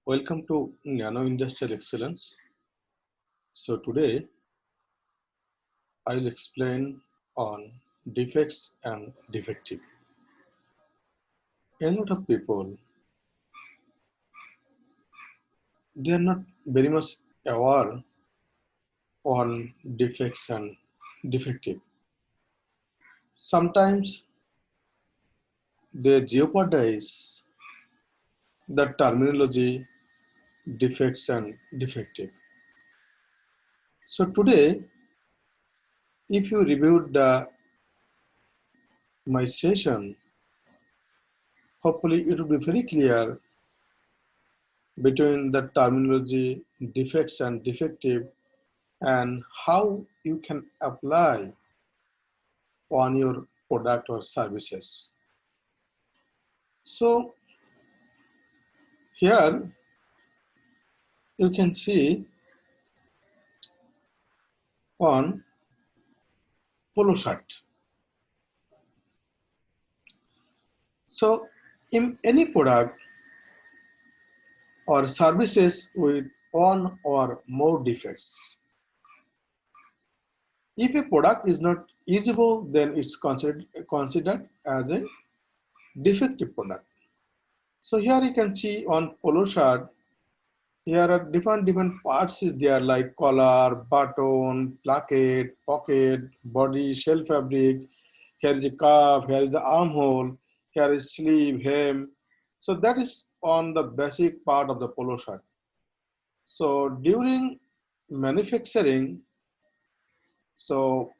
Welcome to Nano Industrial Excellence. So today I will explain on defects and defective. A lot of people they are not very much aware on defects and defective. Sometimes they jeopardize the terminology defects and defective. So today, if you reviewed my session, hopefully it will be very clear between the terminology defects and defective and how you can apply on your product or services. So here you can see on polo shirt. So in any product or services with one or more defects, if a product is not usable, then it's considered as a defective product. So here you can see on polo shirt, here are different parts is there like collar, button, placket, pocket, body, shell fabric. Here is a cuff, here is the armhole, here is sleeve, hem. So that is on the basic part of the polo shirt. So during manufacturing, so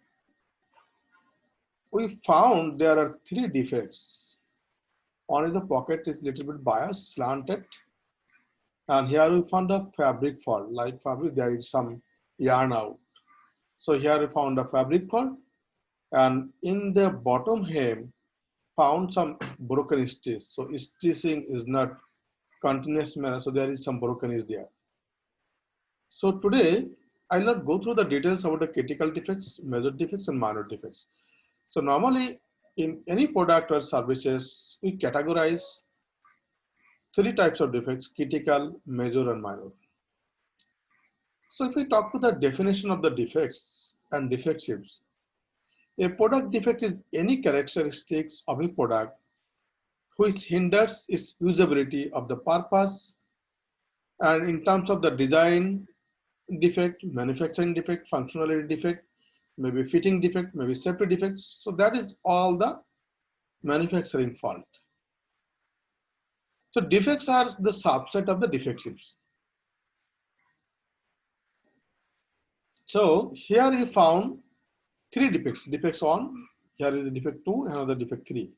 we found there are three defects. One is the pocket is little bit biased, slanted, and here we found a fabric fault. Like fabric, there is some yarn out. So here we found a fabric fault, and in the bottom hem, found some broken stitch. So stitching is not continuous manner, so there is some broken is there. So today, I'll not go through the details about the critical defects, major defects, and minor defects. So normally, in any product or services, we categorize three types of defects: critical, major, and minor. So if we talk to the definition of the defects and defectives, a product defect is any characteristics of a product which hinders its usability of the purpose, and in terms of the design defect, manufacturing defect, functionality defect, maybe fitting defect, maybe safety defects. So that is all the manufacturing fault. So defects are the subset of the defectives. So here you found three defects. Defects 1, here is the defect 2, and another defect 3.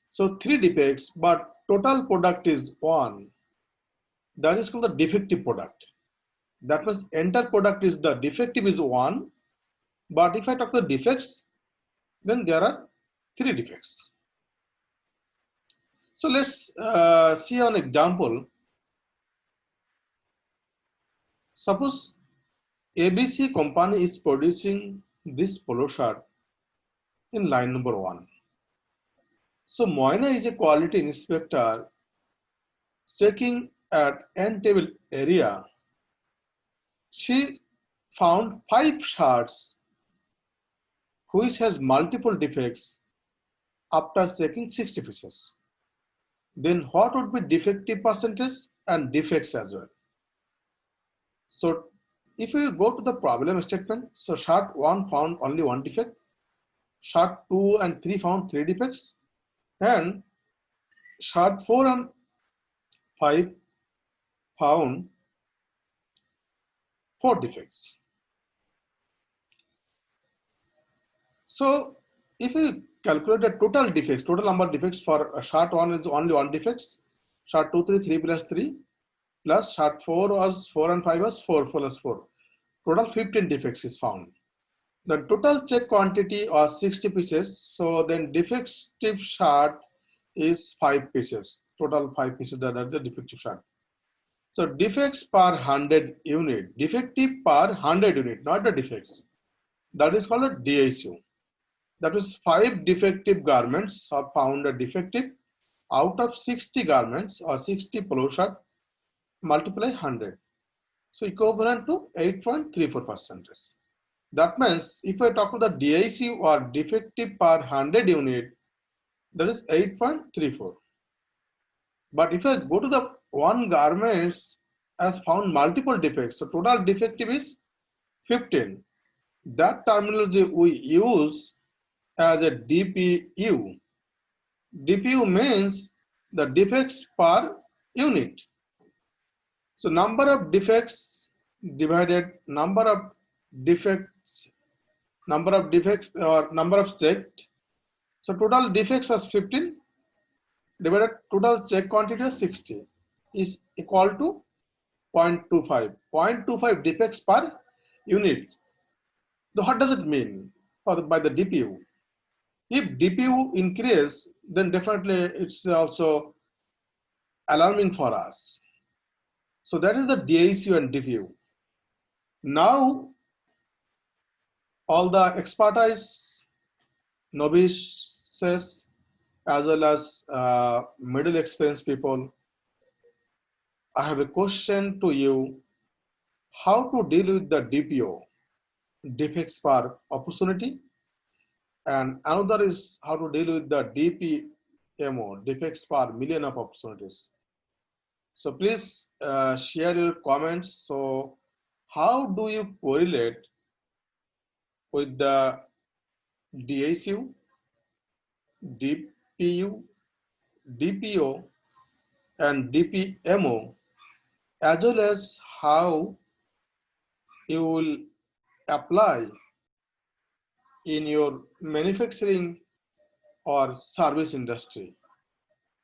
So three defects, but total product is 1. That is called the defective product. That means entire product is the defective is 1, but if I talk the defects, then there are 3 defects. So let's see an example. Suppose ABC company is producing this polo shirt in line number 1. So Moina is a quality inspector checking at end table area. She found 5 shirts which has multiple defects after checking 60 pieces. Then what would be defective percentage and defects as well? So if you go to the problem statement, so shirt 1 found only 1 defect, shirt 2 and 3 found 3 defects, and shirt 4 and 5 found 4 defects. So if you calculate the total defects, total number of defects for shirt 1 is only 1 defects, shirt 2, 3 plus 3, plus shirt 4 was 4 and 5 was 4 plus 4. Total 15 defects is found. The total check quantity was 60 pieces. So then defective shirt is 5 pieces. Total 5 pieces that are the defective shirt. So defects per 100 unit, defective per 100 unit, not the defects. That is called a DSU. That is 5 defective garments are found a defective out of 60 garments or 60 polo shirt. multiply 100. So equivalent to 8.34%. That means if I talk to the DIC or defective per 100 unit, that is 8.34. But if I go to the one garments has found multiple defects, so total defective is 15. That terminology we use as a DPU. DPU means the defects per unit. So number of defects divided defects, number of defects or number of checked. So total defects was 15 divided total check quantity is 60 is equal to 0.25. 0.25 defects per unit. So what does it mean by the DPU? If DPU increase, then definitely it's also alarming for us. So that is the DICU and DPU. Now all the expertise, novices, as well as middle experienced people, I have a question to you: how to deal with the DPO, defects per opportunity, and another is how to deal with the DPMO, defects per million of opportunities. So please share your comments. So how do you correlate with the DICU, DPU, DPO, and DPMO, as well as how you will apply in your manufacturing or service industry?